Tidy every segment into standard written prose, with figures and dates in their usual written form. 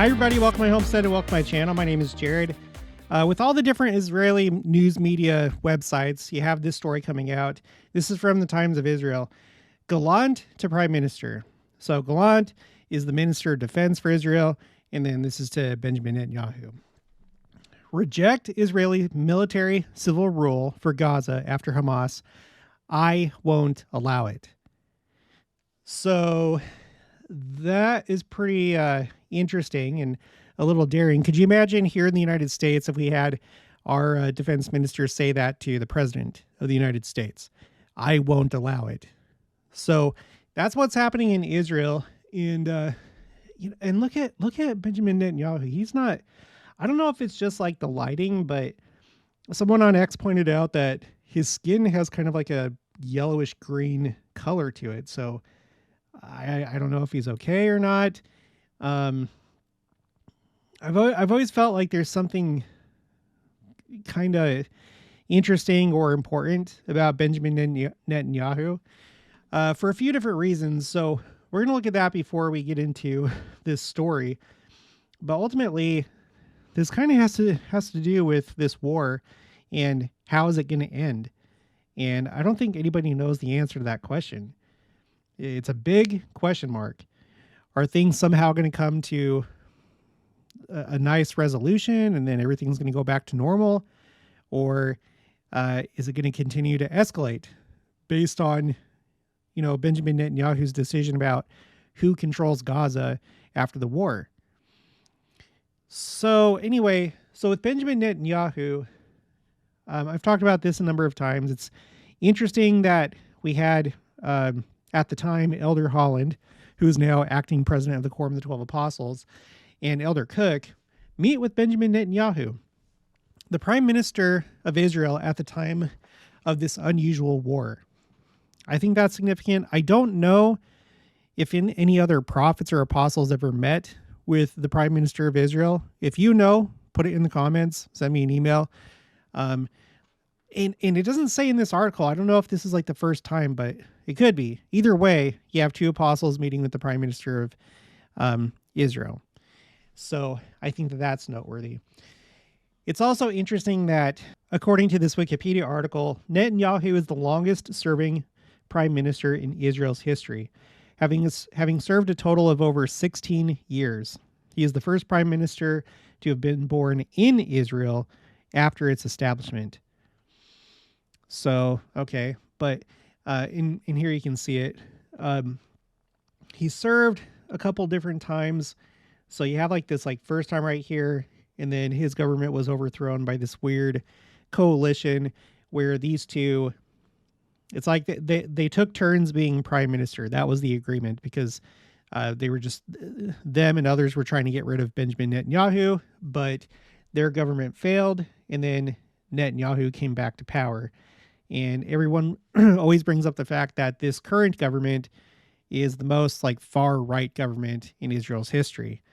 Hi, everybody. Welcome to my homestead and welcome to my channel. My name is Jared. With all the different Israeli news media websites, you have this story coming out. This is from the Times of Israel. Galant to Prime Minister. So Galant is the Minister of Defense for Israel, and then this is to Benjamin Netanyahu. Reject Israeli military civil rule for Gaza after Hamas. I won't allow it. So that is pretty interesting and a little daring. Could you imagine here in the United States if we had our defense minister say that to the president of the United States? I won't allow it. So that's what's happening in Israel. And and look at Benjamin Netanyahu. He's not. I don't know if it's just like the lighting, but someone on X pointed out that his skin has kind of like a yellowish green color to it. So I don't know if he's okay or not. I've always felt like there's something kind of interesting or important about Benjamin Netanyahu for a few different reasons. So we're going to look at that before we get into this story. But ultimately, this kind of has to do with this war and how is it going to end? And I don't think anybody knows the answer to that question. It's a big question mark. Are things somehow going to come to a nice resolution and then everything's going to go back to normal? Or is it going to continue to escalate based on, Benjamin Netanyahu's decision about who controls Gaza after the war? So anyway, with Benjamin Netanyahu, I've talked about this a number of times. It's interesting that we had, at the time, Elder Holland, who is now acting president of the Quorum of the 12 Apostles, and Elder Cook meet with Benjamin Netanyahu, the prime minister of Israel at the time of this unusual war. I think that's significant. I don't know if any other prophets or apostles ever met with the prime minister of Israel. If you know, put it in the comments, send me an email. And it doesn't say in this article, I don't know if this is like the first time, but it could be. Either way, you have two apostles meeting with the prime minister of Israel. So I think that that's noteworthy. It's also interesting that, according to this Wikipedia article, Netanyahu is the longest serving prime minister in Israel's history, having served a total of over 16 years. He is the first prime minister to have been born in Israel after its establishment. So, okay, but in here you can see it. He served a couple different times. So you have like this first time right here, and then his government was overthrown by this weird coalition where these two, it's like they took turns being prime minister. That was the agreement because they were just, them and others were trying to get rid of Benjamin Netanyahu, but their government failed, and then Netanyahu came back to power. And everyone always brings up the fact that this current government is the most far right government in Israel's history.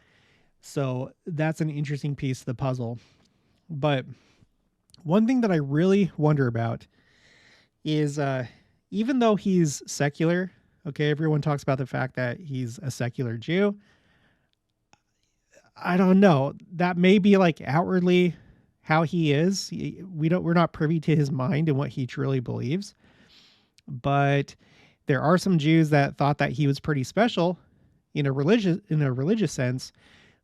So that's an interesting piece of the puzzle. But one thing that I really wonder about is even though he's secular, okay, everyone talks about the fact that he's a secular Jew. I don't know. That may be outwardly how he is. We're not privy to his mind and what he truly believes. But there are some Jews that thought that he was pretty special in a religious sense.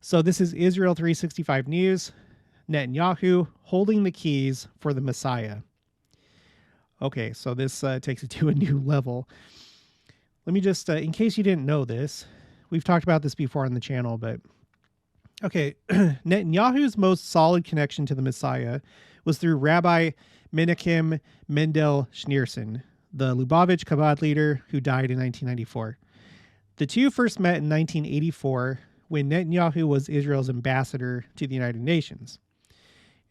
So this is Israel 365 News. Netanyahu holding the keys for the Messiah. Okay, so this takes it to a new level. Let me just, in case you didn't know this, we've talked about this before on the channel, but okay, Netanyahu's most solid connection to the Messiah was through Rabbi Menachem Mendel Schneerson, the Lubavitch Chabad leader who died in 1994. The two first met in 1984 when Netanyahu was Israel's ambassador to the United Nations.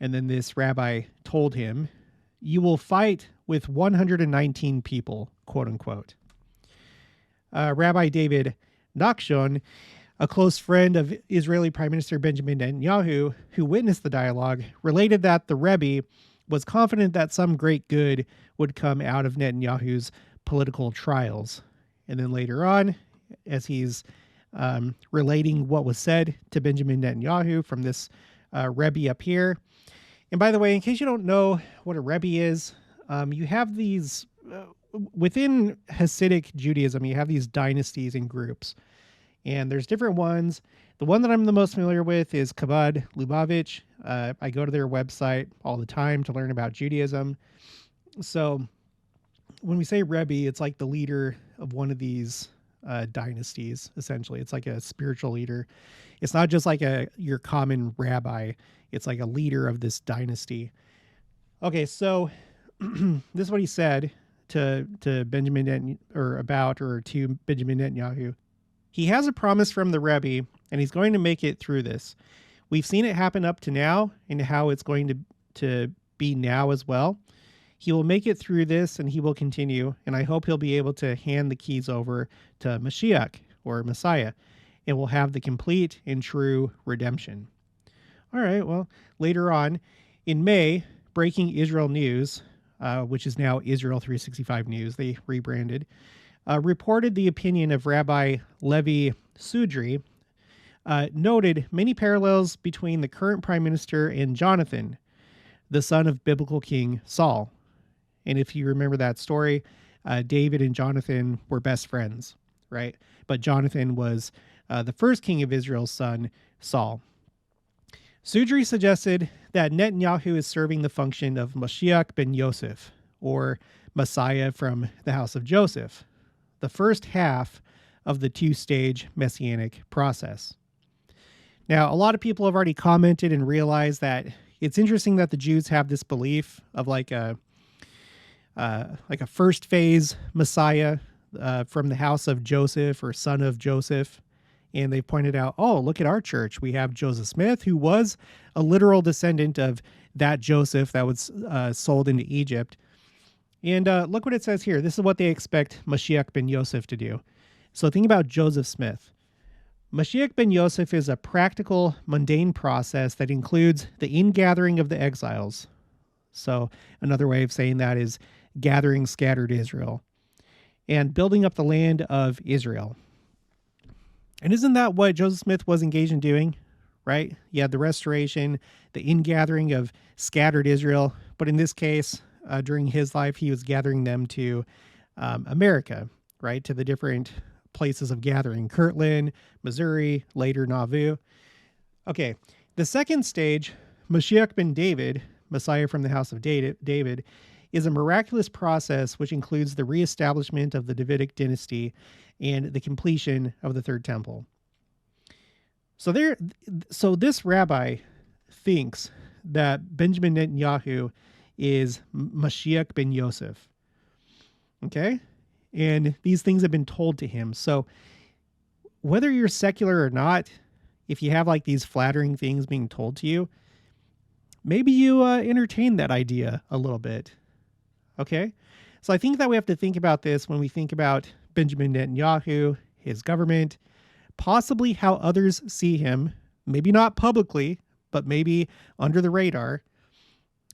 And then this rabbi told him, "You will fight with 119 people," quote unquote. Rabbi David Nachshon, a close friend of Israeli Prime Minister Benjamin Netanyahu, who witnessed the dialogue, related that the Rebbe was confident that some great good would come out of Netanyahu's political trials. And then later on, as he's relating what was said to Benjamin Netanyahu from this Rebbe up here. And by the way, in case you don't know what a Rebbe is, you have these, within Hasidic Judaism, you have these dynasties and groups. And there's different ones. The one that I'm the most familiar with is Chabad Lubavitch. I go to their website all the time to learn about Judaism. So when we say Rebbe, it's like the leader of one of these dynasties, essentially. It's like a spiritual leader. It's not just like your common rabbi. It's like a leader of this dynasty. Okay, so this is what he said to Benjamin to Benjamin Netanyahu. He has a promise from the Rebbe, and he's going to make it through this. We've seen it happen up to now, and how it's going to be now as well. He will make it through this, and he will continue, and I hope he'll be able to hand the keys over to Mashiach, or Messiah, and we'll have the complete and true redemption. All right, well, later on, in May, Breaking Israel News, which is now Israel 365 News, they rebranded, reported the opinion of Rabbi Levi Sudri, noted many parallels between the current prime minister and Jonathan, the son of biblical King Saul. And if you remember that story, David and Jonathan were best friends, right? But Jonathan was the first king of Israel's son, Saul. Sudri suggested that Netanyahu is serving the function of Mashiach ben Yosef, or Messiah from the house of Joseph, the first half of the two-stage messianic process. Now, a lot of people have already commented and realized that it's interesting that the Jews have this belief of like a first phase Messiah from the house of Joseph or son of Joseph. And they pointed out, oh, look at our church. We have Joseph Smith, who was a literal descendant of that Joseph that was sold into Egypt. And look what it says here. This is what they expect Mashiach ben Yosef to do. So think about Joseph Smith. Mashiach ben Yosef is a practical, mundane process that includes the ingathering of the exiles. So another way of saying that is gathering scattered Israel and building up the land of Israel. And isn't that what Joseph Smith was engaged in doing, right? You had the restoration, the ingathering of scattered Israel. But in this case, during his life, he was gathering them to America, right? To the different places of gathering, Kirtland, Missouri, later Nauvoo. Okay, the second stage, Mashiach ben David, Messiah from the house of David, is a miraculous process which includes the reestablishment of the Davidic dynasty and the completion of the third temple. So this rabbi thinks that Benjamin Netanyahu is Mashiach ben Yosef. Okay? And these things have been told to him. So whether you're secular or not, if you have like these flattering things being told to you, maybe you entertain that idea a little bit. Okay? So I think that we have to think about this when we think about Benjamin Netanyahu, his government, possibly how others see him, maybe not publicly, but maybe under the radar.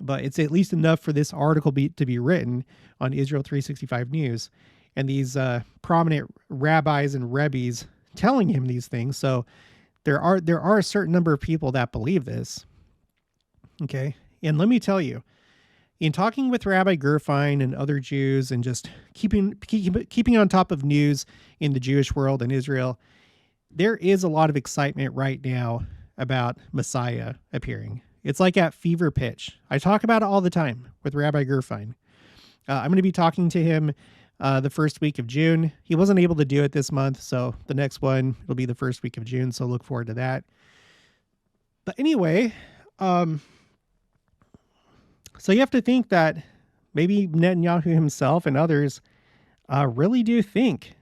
But it's at least enough for this article to be written on Israel 365 News. And these prominent rabbis and rebbes telling him these things. So there are a certain number of people that believe this. Okay. And let me tell you, in talking with Rabbi Gerfein and other Jews and just keeping on top of news in the Jewish world and Israel, there is a lot of excitement right now about Messiah appearing. It's like at fever pitch. I talk about it all the time with Rabbi Gerfein. I'm going to be talking to him the first week of June. He wasn't able to do it this month, so the next one will be the first week of June, so look forward to that. But anyway, so you have to think that maybe Netanyahu himself and others really do think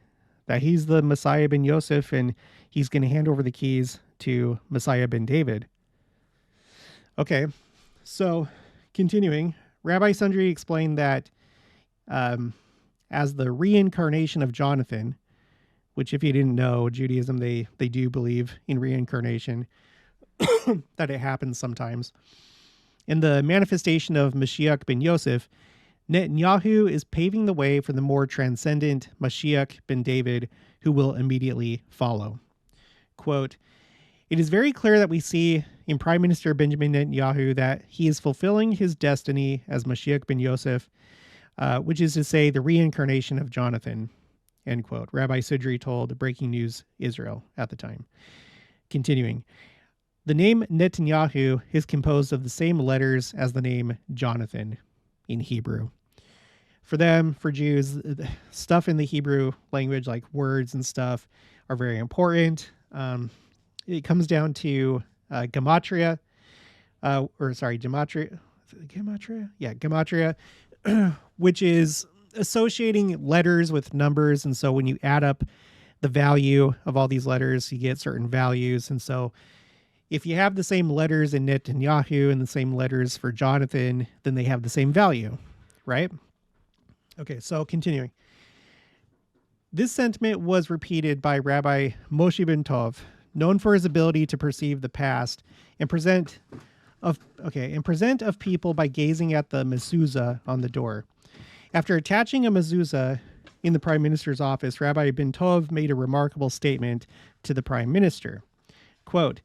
that he's the Messiah ben Yosef and he's going to hand over the keys to Messiah ben David. Okay, so continuing, Rabbi Sundry explained that as the reincarnation of Jonathan, which if you didn't know, Judaism, they do believe in reincarnation, that it happens sometimes. In the manifestation of Mashiach ben Yosef, Netanyahu is paving the way for the more transcendent Mashiach ben David, who will immediately follow. quote, "It is very clear that we see in Prime Minister Benjamin Netanyahu that he is fulfilling his destiny as Mashiach ben Yosef, which is to say the reincarnation of Jonathan," end quote. Rabbi Sidri told Breaking News Israel at the time. Continuing, "The name Netanyahu is composed of the same letters as the name Jonathan in Hebrew." For them, for Jews, stuff in the Hebrew language, like words and stuff, are very important. It comes down to gematria, gematria? Gematria? Yeah, gematria, which is associating letters with numbers. And so when you add up the value of all these letters, you get certain values. And so if you have the same letters in Netanyahu and the same letters for Jonathan, then they have the same value, right? Okay, so continuing. This sentiment was repeated by Rabbi Moshe ben Tov, known for his ability to perceive the past and present of people by gazing at the mezuzah on the door. After attaching a mezuzah in the prime minister's office, Rabbi ben Tov made a remarkable statement to the prime minister. Quote,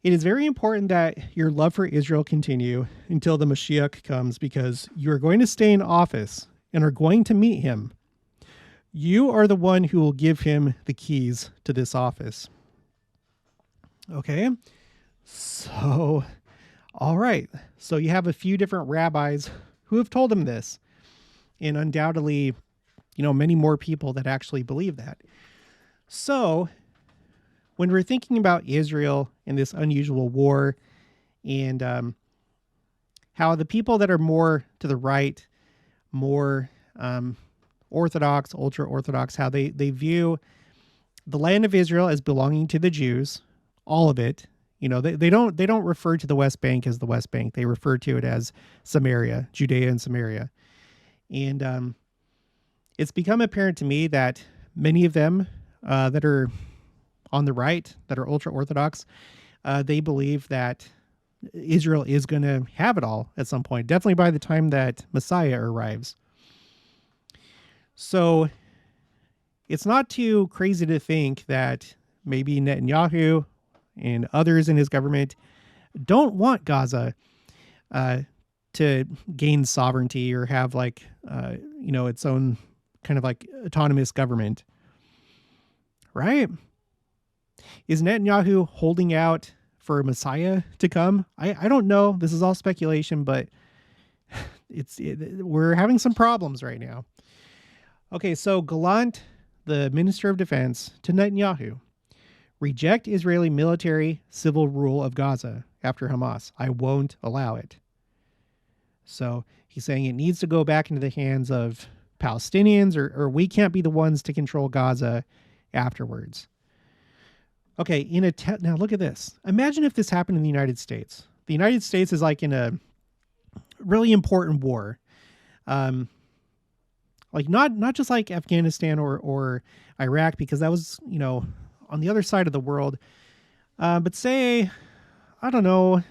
"It is very important that your love for Israel continue until the Mashiach comes, because you are going to stay in office and are going to meet him. You are the one who will give him the keys to this office." Okay, so, all right. So you have a few different rabbis who have told him this, and undoubtedly, many more people that actually believe that. So when we're thinking about Israel and this unusual war, and how the people that are more to the right, more Orthodox, ultra-Orthodox, how they view the land of Israel as belonging to the Jews, all of it. They don't refer to the West Bank as the West Bank. They refer to it as Samaria, Judea and Samaria. And it's become apparent to me that many of them that are on the right, that are ultra-Orthodox, they believe that Israel is going to have it all at some point, definitely by the time that Messiah arrives. So it's not too crazy to think that maybe Netanyahu and others in his government don't want Gaza to gain sovereignty or have its own kind of like autonomous government, right? Is Netanyahu holding out for a Messiah to come? I don't know. This is all speculation, but we're having some problems right now. Okay, so Galant, the Minister of Defense, to Netanyahu: "Reject Israeli military civil rule of Gaza after Hamas. I won't allow it." So he's saying it needs to go back into the hands of Palestinians, or we can't be the ones to control Gaza afterwards. Okay, now look at this. Imagine if this happened in the United States. The United States is like in a really important war. Not just like Afghanistan or Iraq, because that was, on the other side of the world. But say, I don't know,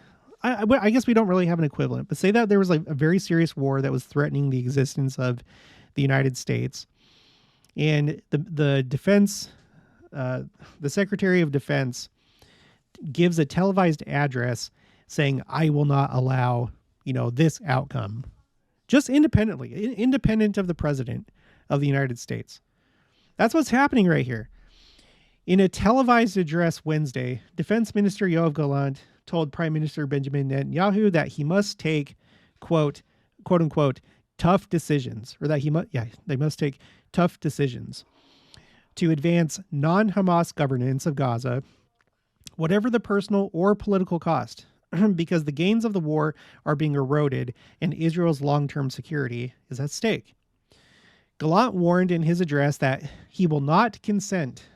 I guess we don't really have an equivalent, but say that there was like a very serious war that was threatening the existence of the United States, and the defense, the Secretary of Defense gives a televised address saying, "I will not allow, this outcome," just independent of the president of the United States. That's what's happening right here. In a televised address Wednesday, Defense Minister Yoav Galant told Prime Minister Benjamin Netanyahu that he must take, quote unquote, tough decisions, or that they must take tough decisions to advance non-Hamas governance of Gaza, whatever the personal or political cost, because the gains of the war are being eroded and Israel's long-term security is at stake. Galant warned in his address that he will not consent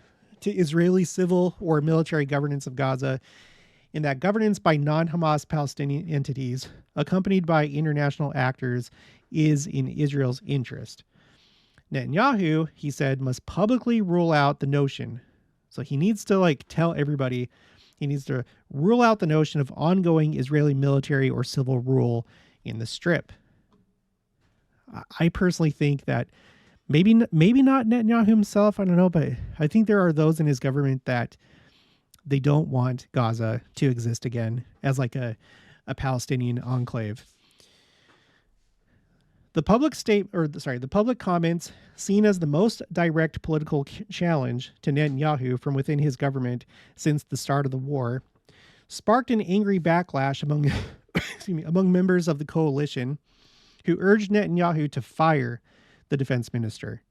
to Israeli civil or military governance of Gaza, and that governance by non-Hamas Palestinian entities, accompanied by international actors, is in Israel's interest. Netanyahu, he said, must publicly rule out the notion. So he needs to tell everybody, he needs to rule out the notion of ongoing Israeli military or civil rule in the Strip. I personally think that maybe not Netanyahu himself, I don't know, but I think there are those in his government that they don't want Gaza to exist again as like a Palestinian enclave. The public comments, seen as the most direct political challenge to Netanyahu from within his government since the start of the war, sparked an angry backlash among among members of the coalition who urged Netanyahu to fire the defense minister.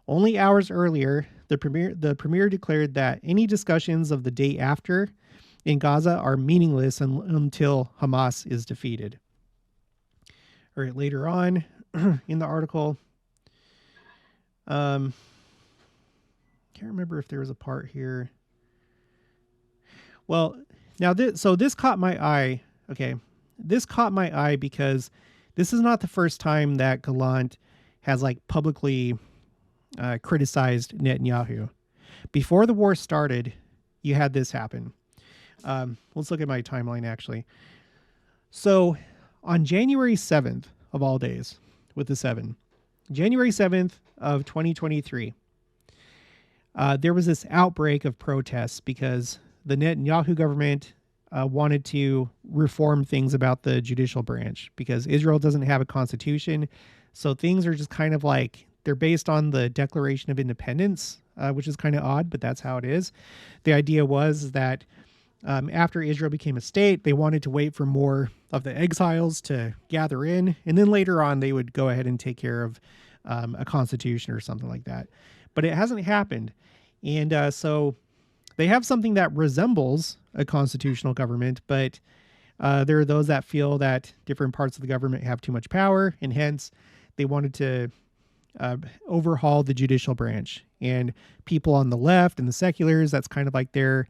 Only hours earlier, the premier declared that any discussions of the day after in Gaza are meaningless until Hamas is defeated. All right, later on in the article, can't remember if there was a part here. Well, now this caught my eye. Okay, this caught my eye because this is not the first time that Galant has like publicly criticized Netanyahu. Before the war started, you had this happen. Let's look at my timeline actually. So on January 7th of all days, with the 7, January 7th of 2023, there was this outbreak of protests because the Netanyahu government wanted to reform things about the judicial branch because Israel doesn't have a constitution. So things are just kind of like, they're based on the Declaration of Independence, which is kind of odd, but that's how it is. The idea was that after Israel became a state, they wanted to wait for more of the exiles to gather in. And then later on, they would go ahead and take care of a constitution or something like that. But it hasn't happened. And so they have something that resembles a constitutional government, but there are those that feel that different parts of the government have too much power, and hence they wanted to overhaul the judicial branch. And people on the left and the seculars, that's kind of like their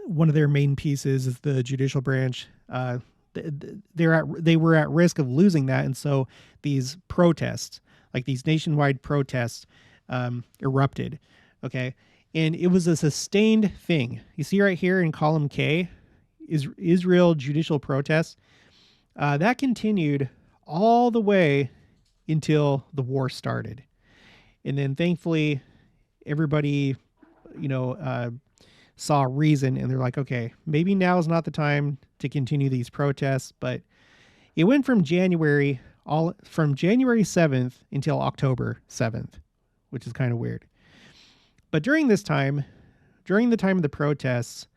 one of their main pieces is the judicial branch. They were at risk of losing that, and so these protests, like these nationwide protests, erupted. Okay. And it was a sustained thing. You see right here in column K, is Israel judicial protests. That continued all the way until the war started. And then thankfully, everybody, saw reason, and they're like, okay, maybe now is not the time to continue these protests. But it went from January 7th until October 7th, which is kind of weird. But during the time of the protests,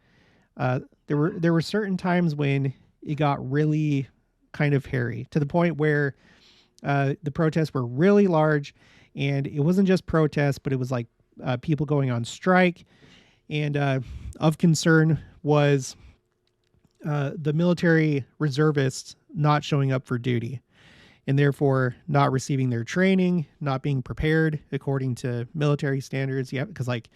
there were certain times when it got really kind of hairy, to the point where the protests were really large, and it wasn't just protests, but it was like people going on strike. And of concern was the military reservists not showing up for duty, and therefore not receiving their training, not being prepared according to military standards. Yeah, because like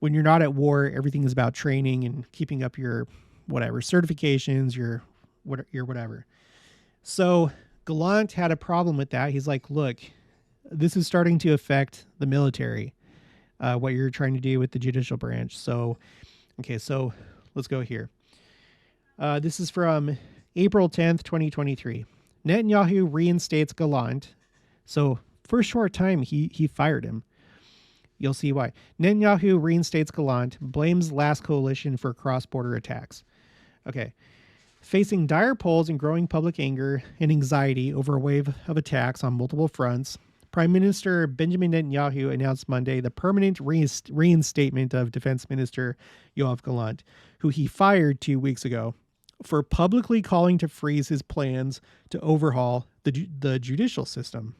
when you're not at war, everything is about training and keeping up your whatever certifications, your whatever. So Galant had a problem with that. He's like, look, this is starting to affect the military, what you're trying to do with the judicial branch. So, okay, so let's go here. This is from April 10th, 2023. Netanyahu reinstates Galant. So for a short time, he fired him. You'll see why. Netanyahu reinstates Galant, blames last coalition for cross-border attacks. Okay. Facing dire polls and growing public anger and anxiety over a wave of attacks on multiple fronts, Prime Minister Benjamin Netanyahu announced Monday the permanent reinstatement of Defense Minister Yoav Galant, who he fired 2 weeks ago, for publicly calling to freeze his plans to overhaul the judicial system.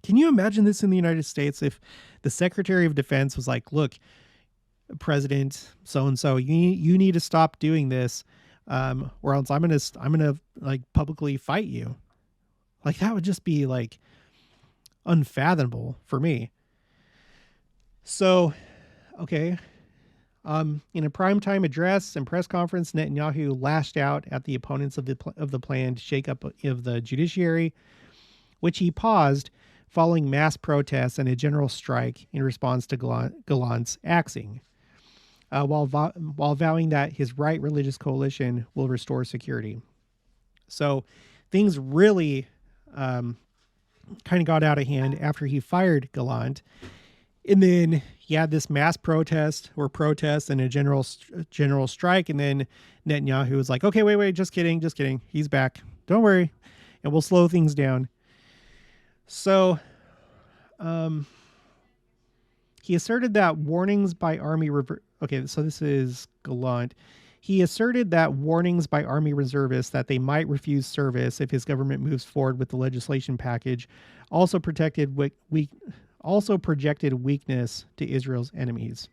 Can you imagine this in the United States if the Secretary of Defense was like, look, President so-and-so, you need to stop doing this, or else I'm gonna like publicly fight you. Like that would just be like unfathomable for me. So, okay. In a primetime address and press conference, Netanyahu lashed out at the opponents of the planned shakeup of the judiciary, which he paused following mass protests and a general strike in response to Galant's axing, while vowing that his right religious coalition will restore security. So things really kind of got out of hand after he fired Galant. And then you had this mass protest and a general strike. And then Netanyahu was like, okay, wait, just kidding. He's back. Don't worry. And we'll slow things down. So he asserted that warnings by army... Okay, so this is Galant. He asserted that warnings by army reservists that they might refuse service if his government moves forward with the legislation package also projected weakness to Israel's enemies.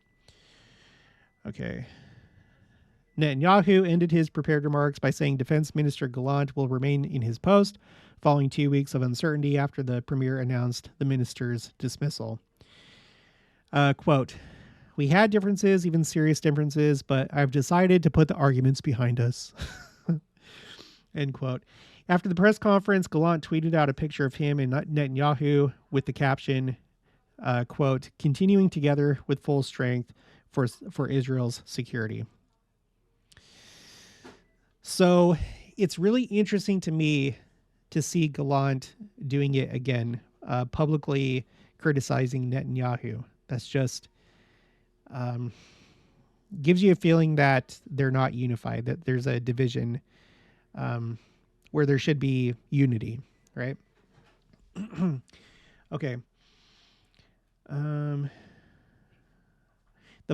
Okay. Netanyahu ended his prepared remarks by saying Defense Minister Galant will remain in his post following 2 weeks of uncertainty after the premier announced the minister's dismissal. Quote, "We had differences, even serious differences, but I've decided to put the arguments behind us." End quote. After the press conference, Galant tweeted out a picture of him and Netanyahu with the caption, quote, "Continuing together with full strength for Israel's security." So it's really interesting to me to see Galant doing it again, publicly criticizing Netanyahu. That's just gives you a feeling that they're not unified, that there's a division where there should be unity, right? Okay. The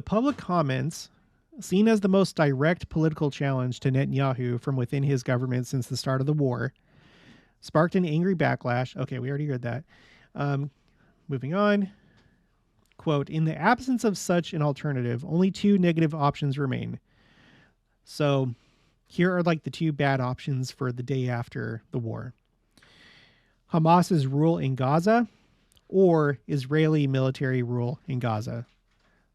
public comments, seen as the most direct political challenge to Netanyahu from within his government since the start of the war, sparked an angry backlash. Okay, we already heard that. Moving on. Quote, "In the absence of such an alternative, only two negative options remain." So here are like the two bad options for the day after the war. Hamas's rule in Gaza or Israeli military rule in Gaza.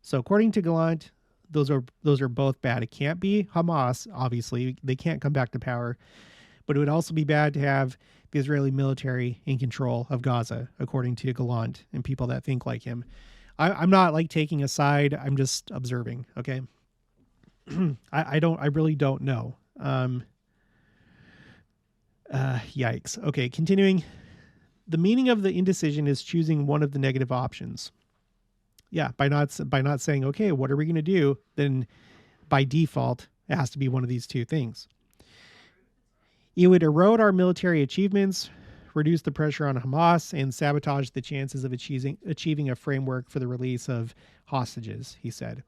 So according to Galant, those are both bad. It can't be Hamas, obviously. They can't come back to power. But it would also be bad to have the Israeli military in control of Gaza, according to Galant and people that think like him. I'm not like taking a side. I'm just observing. Okay. I really don't know. Yikes. Okay. Continuing. The meaning of the indecision is choosing one of the negative options. Yeah. By not saying, okay, what are we going to do? Then by default, it has to be one of these two things. It would erode our military achievements, reduce the pressure on Hamas, and sabotage the chances of achieving a framework for the release of hostages, he said.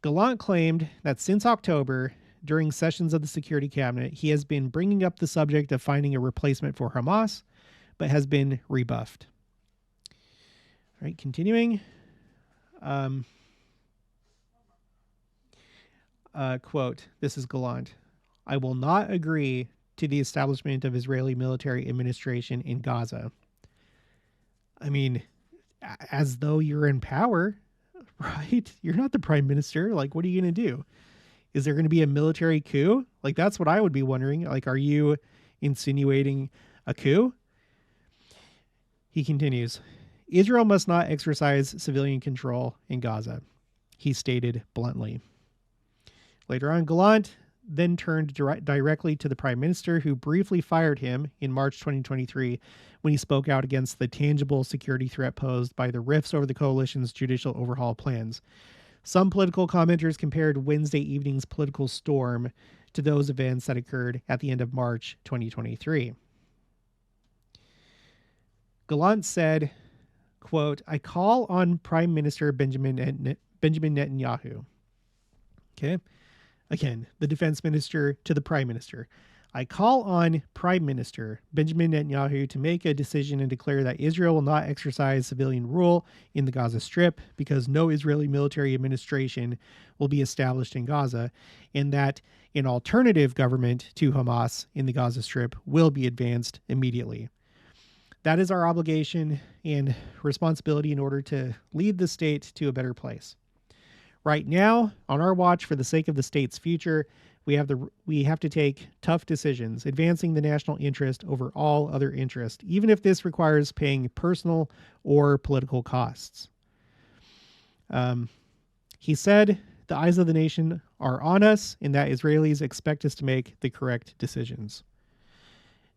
Galant claimed that since October, during sessions of the Security Cabinet, he has been bringing up the subject of finding a replacement for Hamas, but has been rebuffed. All right, continuing. Quote, this is Galant. "I will not agree to the establishment of Israeli military administration in Gaza." I mean, as though you're in power, right? You're not the prime minister. Like, what are you going to do? Is there going to be a military coup? Like, that's what I would be wondering. Like, are you insinuating a coup? He continues, "Israel must not exercise civilian control in Gaza," he stated bluntly. Later on, Galant then turned directly to the prime minister, who briefly fired him in March 2023 when he spoke out against the tangible security threat posed by the rifts over the coalition's judicial overhaul plans. Some political commenters compared Wednesday evening's political storm to those events that occurred at the end of March 2023. Galant said, quote, "I call on Prime Minister Benjamin Netanyahu." Okay. Again, the defense minister to the prime minister. "I call on Prime Minister Benjamin Netanyahu to make a decision and declare that Israel will not exercise civilian rule in the Gaza Strip because no Israeli military administration will be established in Gaza, and that an alternative government to Hamas in the Gaza Strip will be advanced immediately. That is our obligation and responsibility in order to lead the state to a better place. Right now, on our watch for the sake of the state's future, we have to take tough decisions, advancing the national interest over all other interest, even if this requires paying personal or political costs." He said, "The eyes of the nation are on us and that Israelis expect us to make the correct decisions."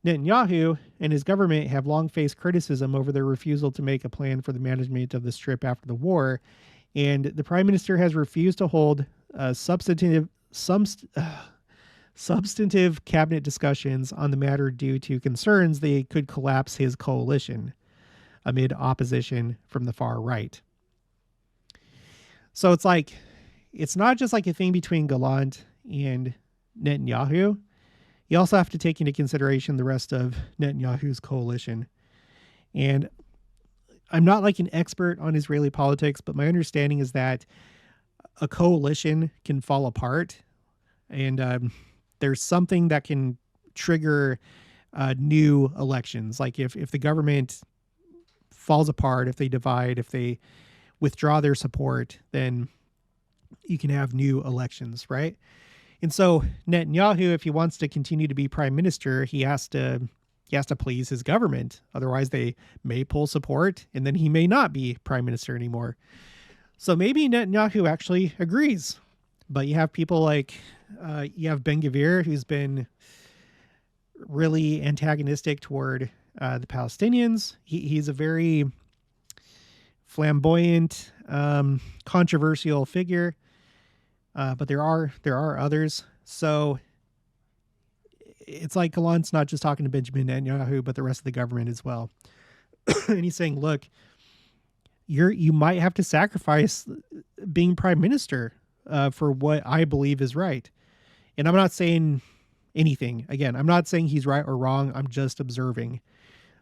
Netanyahu and his government have long faced criticism over their refusal to make a plan for the management of the Strip after the war, and the prime minister has refused to hold substantive cabinet discussions on the matter due to concerns they could collapse his coalition amid opposition from the far right. So it's not just like a thing between Galant and Netanyahu. You also have to take into consideration the rest of Netanyahu's coalition. And I'm not like an expert on Israeli politics, but my understanding is that a coalition can fall apart, and there's something that can trigger new elections. Like if the government falls apart, if they divide, if they withdraw their support, then you can have new elections, right? And so Netanyahu, if he wants to continue to be prime minister, he has to please his government. Otherwise, they may pull support, and then he may not be prime minister anymore. So maybe Netanyahu actually agrees. But you have people like, you have Ben-Gvir, who's been really antagonistic toward the Palestinians. He's a very flamboyant, controversial figure. But there are others. So it's like Galant's not just talking to Benjamin Netanyahu, but the rest of the government as well. And he's saying, look, you might have to sacrifice being prime minister for what I believe is right. And I'm not saying anything. Again, I'm not saying he's right or wrong. I'm just observing.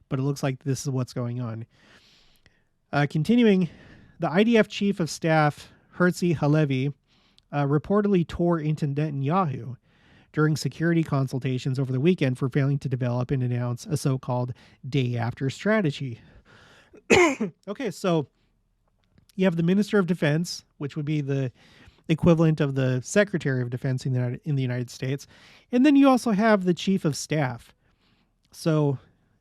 But it looks like this is what's going on. Continuing, the IDF Chief of Staff, Herzi Halevi, reportedly tore into Netanyahu during security consultations over the weekend for failing to develop and announce a so-called day-after strategy. Okay, so you have the Minister of Defense, which would be the equivalent of the Secretary of Defense in the United States, and then you also have the Chief of Staff. So,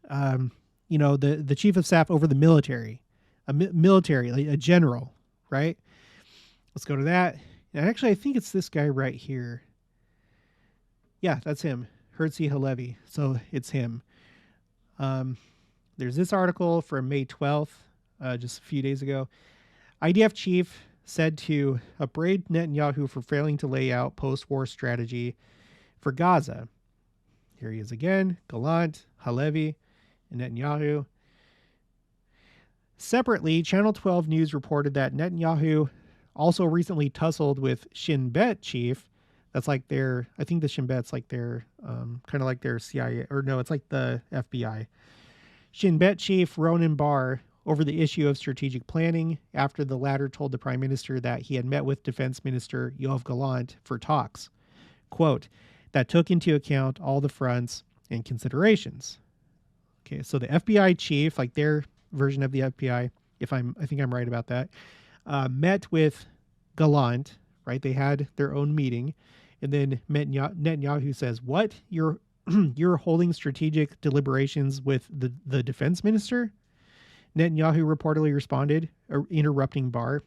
the Chief of Staff over the military, a general, right? Let's go to that. And actually, I think it's this guy right here. Yeah, that's him, Herzi Halevi. So it's him. There's this article from May 12th, just a few days ago. IDF chief said to upbraid Netanyahu for failing to lay out post-war strategy for Gaza. Here he is again, Galant, Halevi, and Netanyahu. Separately, Channel 12 News reported that Netanyahu also recently tussled with Shin Bet chief. That's like I think the Shin Bet's like their, kind of like their CIA, or no, it's like the FBI. Shin Bet chief Ronen Bar over the issue of strategic planning after the latter told the prime minister that he had met with Defense Minister Yoav Galant for talks, quote, that took into account all the fronts and considerations. Okay, so the FBI chief, like their version of the FBI, I think I'm right about that, met with Galant, right? They had their own meeting, and then Netanyahu says, "What? You're holding strategic deliberations with the defense minister?" Netanyahu reportedly responded, interrupting Bar.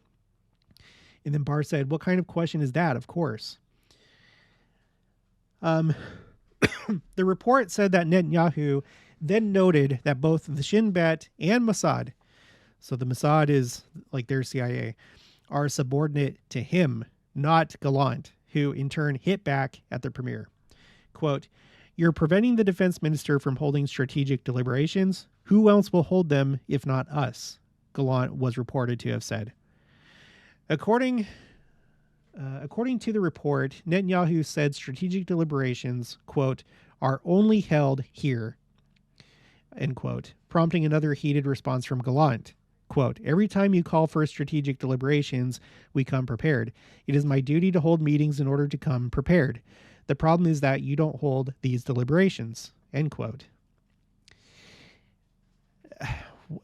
And then Bar said, "What kind of question is that? Of course." The report said that Netanyahu then noted that both the Shin Bet and Mossad, so the Mossad is like their CIA, are subordinate to him, not Galant, who in turn hit back at the premier. Quote, "You're preventing the defense minister from holding strategic deliberations. Who else will hold them if not us?" Galant was reported to have said. According to the report, Netanyahu said strategic deliberations, quote, "are only held here," end quote, prompting another heated response from Galant. Quote, "Every time you call for strategic deliberations, we come prepared. It is my duty to hold meetings in order to come prepared. The problem is that you don't hold these deliberations," end quote.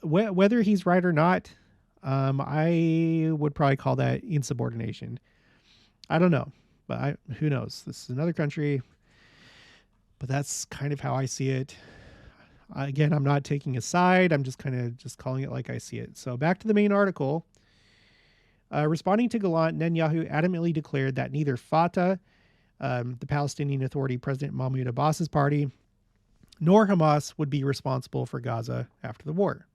Whether he's right or not, I would probably call that insubordination. I don't know, but who knows? This is another country, but that's kind of how I see it. Again, I'm not taking a side. I'm just kind of just calling it like I see it. So back to the main article. Responding to Galant, Netanyahu adamantly declared that neither Fatah, the Palestinian Authority President Mahmoud Abbas's party, nor Hamas would be responsible for Gaza after the war.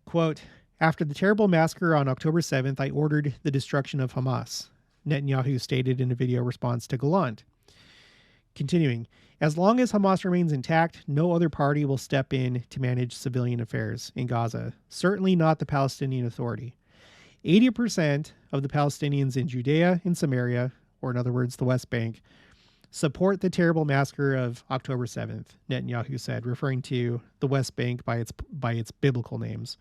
Quote, after the terrible massacre on October 7th, I ordered the destruction of Hamas, Netanyahu stated in a video response to Galant. Continuing, as long as Hamas remains intact, no other party will step in to manage civilian affairs in Gaza, certainly not the Palestinian Authority. 80% of the Palestinians in Judea and Samaria, or in other words, the West Bank, support the terrible massacre of October 7th, Netanyahu said, referring to the West Bank by its biblical names.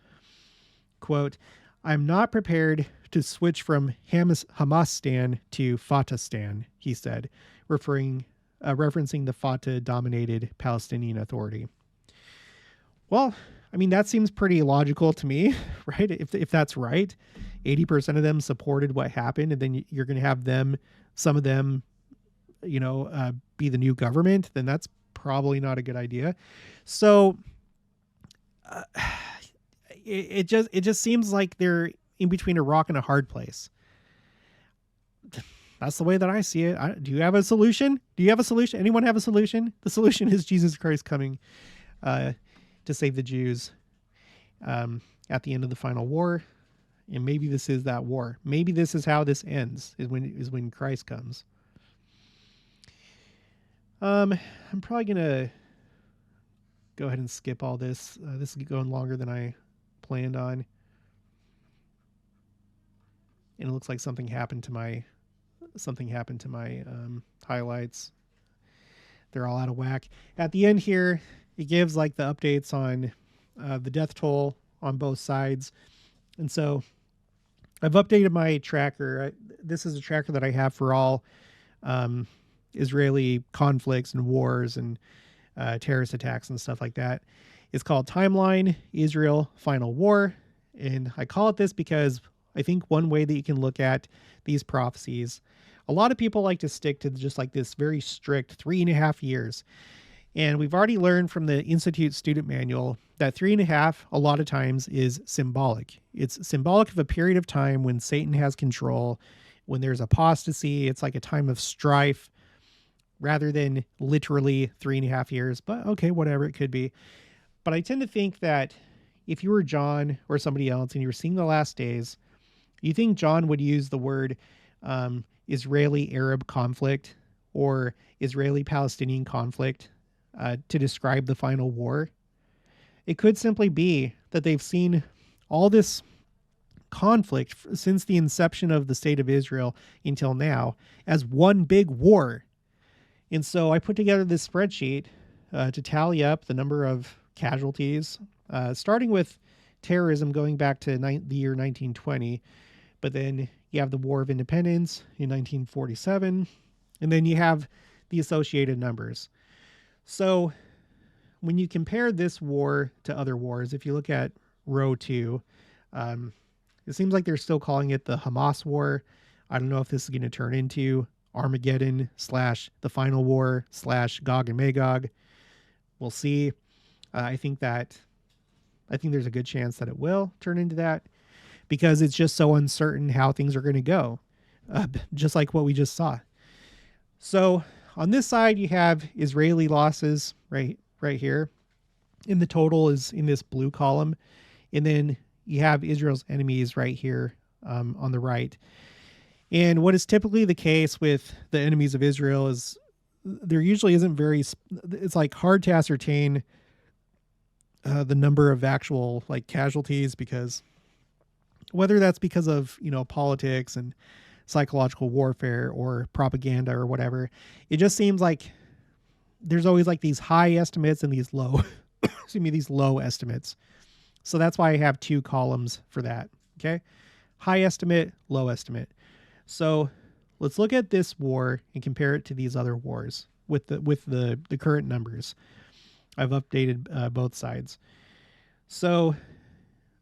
Quote, I'm not prepared to switch from Hamas-stan to Fatah-stan, he said, referencing the Fatah-dominated Palestinian Authority. Well, I mean, that seems pretty logical to me, right? If that's right, 80% of them supported what happened, and then you're going to have them, some of them, be the new government, then that's probably not a good idea. So it just seems like they're in between a rock and a hard place. That's the way that I see it. Do you have a solution? Anyone have a solution? The solution is Jesus Christ coming to save the Jews at the end of the final war. And maybe this is that war. Maybe this is how this ends, is when Christ comes. I'm probably going to go ahead and skip all this. This is going longer than I planned on. And it looks like something happened to my highlights. They're all out of whack. At the end here, it gives like the updates on the death toll on both sides. And so I've updated my tracker. This is a tracker that I have for all Israeli conflicts and wars and terrorist attacks and stuff like that. It's called Timeline Israel Final War. And I call it this because I think one way that you can look at these prophecies, a lot of people like to stick to just like this very strict 3.5 years. And we've already learned from the Institute student manual that 3.5 a lot of times is symbolic. It's symbolic of a period of time when Satan has control, when there's apostasy. It's like a time of strife rather than literally 3.5 years. But okay, whatever, it could be. But I tend to think that if you were John or somebody else and you were seeing the last days, you think John would use the word Israeli-Arab conflict or Israeli-Palestinian conflict to describe the final war? It could simply be that they've seen all this conflict since the inception of the state of Israel until now as one big war. And so I put together this spreadsheet to tally up the number of casualties, starting with terrorism going back to the year 1920. But then you have the War of Independence in 1947, and then you have the associated numbers. So when you compare this war to other wars, if you look at row 2, it seems like they're still calling it the Hamas war. I don't know if this is going to turn into Armageddon / the final war / Gog and Magog. We'll see. I think there's a good chance that it will turn into that, because it's just so uncertain how things are going to go, just like what we just saw. So on this side, you have Israeli losses right here. And the total is in this blue column. And then you have Israel's enemies right here on the right. And what is typically the case with the enemies of Israel is there usually isn't it's like hard to ascertain the number of actual like casualties, because whether that's because of, politics and psychological warfare or propaganda or whatever, it just seems like there's always like these high estimates and these low, these low estimates. So that's why I have 2 columns for that. Okay. High estimate, low estimate. So let's look at this war and compare it to these other wars with the current numbers. I've updated both sides. So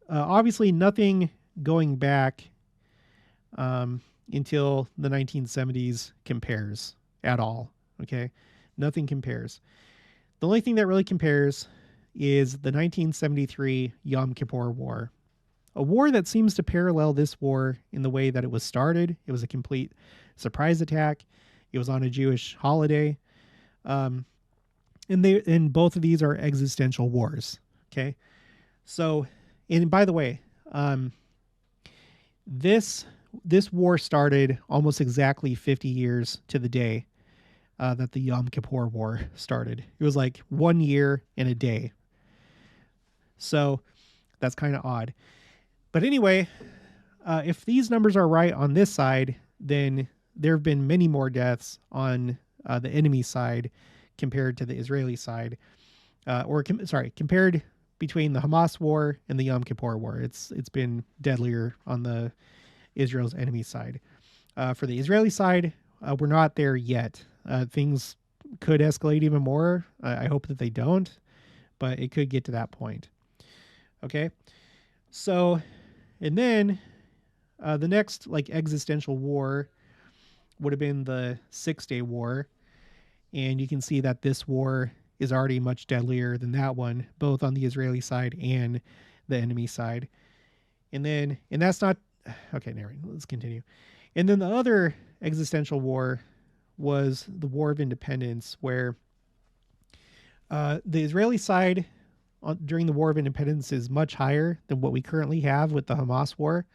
obviously nothing going back until the 1970s compares at all. Okay. Nothing compares. The only thing that really compares is the 1973 Yom Kippur War, a war that seems to parallel this war in the way that it was started. It was a complete surprise attack. It was on a Jewish holiday. and both of these are existential wars. Okay, so, and by the way, this war started almost exactly 50 years to the day that the Yom Kippur War started. It was like 1 year and a day. So that's kind of odd. But anyway, if these numbers are right on this side, then there have been many more deaths on the enemy side compared to the Israeli side, compared between the Hamas war and the Yom Kippur war. It's been deadlier on the Israel's enemy side. For the Israeli side, we're not there yet. Things could escalate even more. I hope that they don't, but it could get to that point. Okay, so, and then the next like existential war would have been the 6-Day War, and you can see that this war is already much deadlier than that one, both on the Israeli side and the enemy side. And that's not okay. Never mind. Let's continue. And then the other existential war was the War of Independence, where the Israeli side during the War of Independence is much higher than what we currently have with the Hamas war,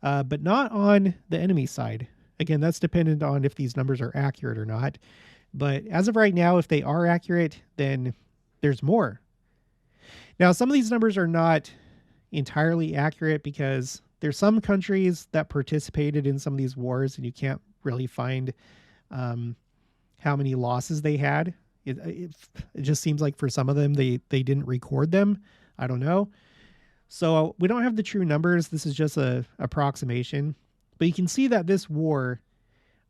but not on the enemy side. Again, that's dependent on if these numbers are accurate or not. But as of right now, if they are accurate, then there's more. Now, some of these numbers are not entirely accurate because there's some countries that participated in some of these wars, and you can't really find how many losses they had. It just seems like for some of them, they didn't record them. I don't know. So we don't have the true numbers. This is just a approximation. But you can see that this war,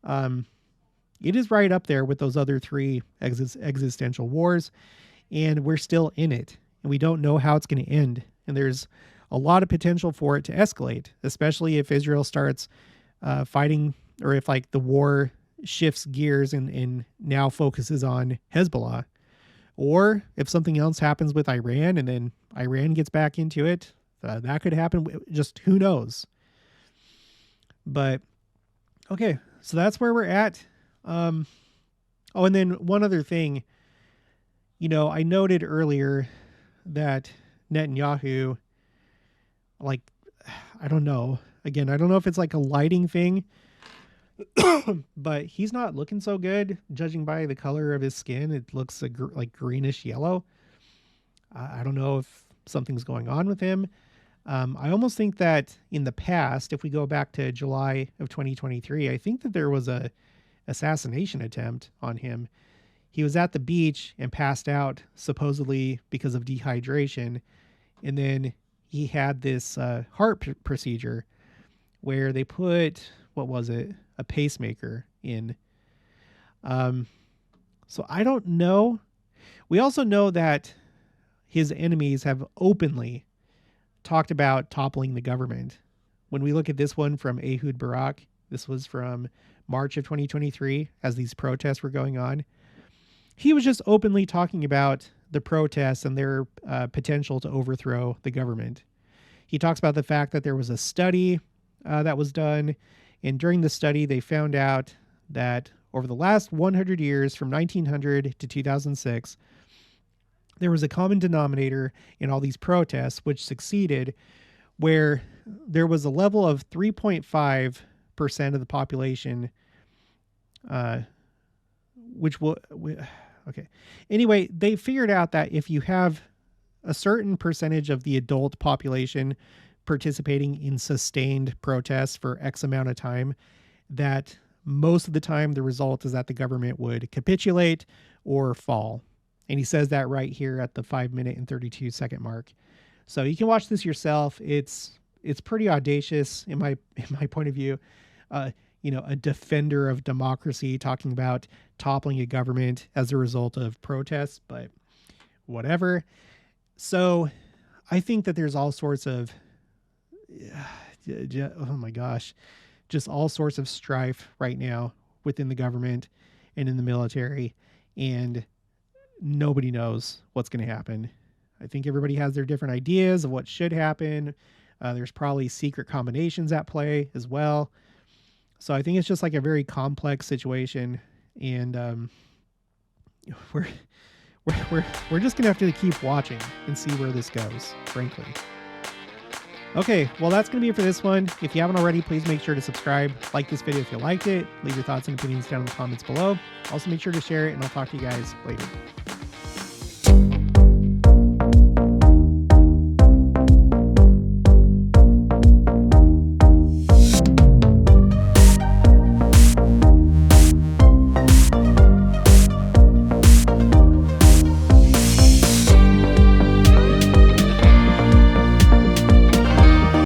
it is right up there with those other three existential wars. And we're still in it. And we don't know how it's going to end. And there's a lot of potential for it to escalate, especially if Israel starts fighting, or if like the war shifts gears and now focuses on Hezbollah, or if something else happens with Iran and then Iran gets back into it, that could happen. Just who knows? But okay, so that's where we're at. Oh, and then one other thing, I noted earlier that Netanyahu, like, I don't know. Again, I don't know if it's like a lighting thing, but he's not looking so good, judging by the color of his skin. It looks like greenish yellow. I don't know if something's going on with him. I almost think that in the past, if we go back to July of 2023, I think that there was a assassination attempt on him. He was at the beach and passed out, supposedly because of dehydration. And then he had this heart procedure where they put, what was it? A pacemaker in. So I don't know. We also know that his enemies have openly talked about toppling the government. When we look at this one from Ehud Barak, this was from March of 2023 as these protests were going on. He was just openly talking about the protests and their potential to overthrow the government. He talks about the fact that there was a study that was done, and during the study, they found out that over the last 100 years, from 1900 to 2006, there was a common denominator in all these protests, which succeeded, where there was a level of 3.5% of the population, okay. Anyway, they figured out that if you have a certain percentage of the adult population participating in sustained protests for X amount of time, that most of the time the result is that the government would capitulate or fall. And he says that right here at the 5-minute and 32-second mark. So you can watch this yourself. It's pretty audacious in my point of view. A defender of democracy talking about toppling a government as a result of protests, but whatever. So I think that there's all sorts of, oh my gosh, just all sorts of strife right now within the government and in the military, and nobody knows what's going to happen. I think everybody has their different ideas of what should happen. There's probably secret combinations at play as well. So I think it's just like a very complex situation, and we're we're just gonna have to keep watching and see where this goes, frankly. Okay, well, that's going to be it for this one. If you haven't already, please make sure to subscribe, like this video if you liked it, leave your thoughts and opinions down in the comments below. Also, make sure to share it, and I'll talk to you guys later.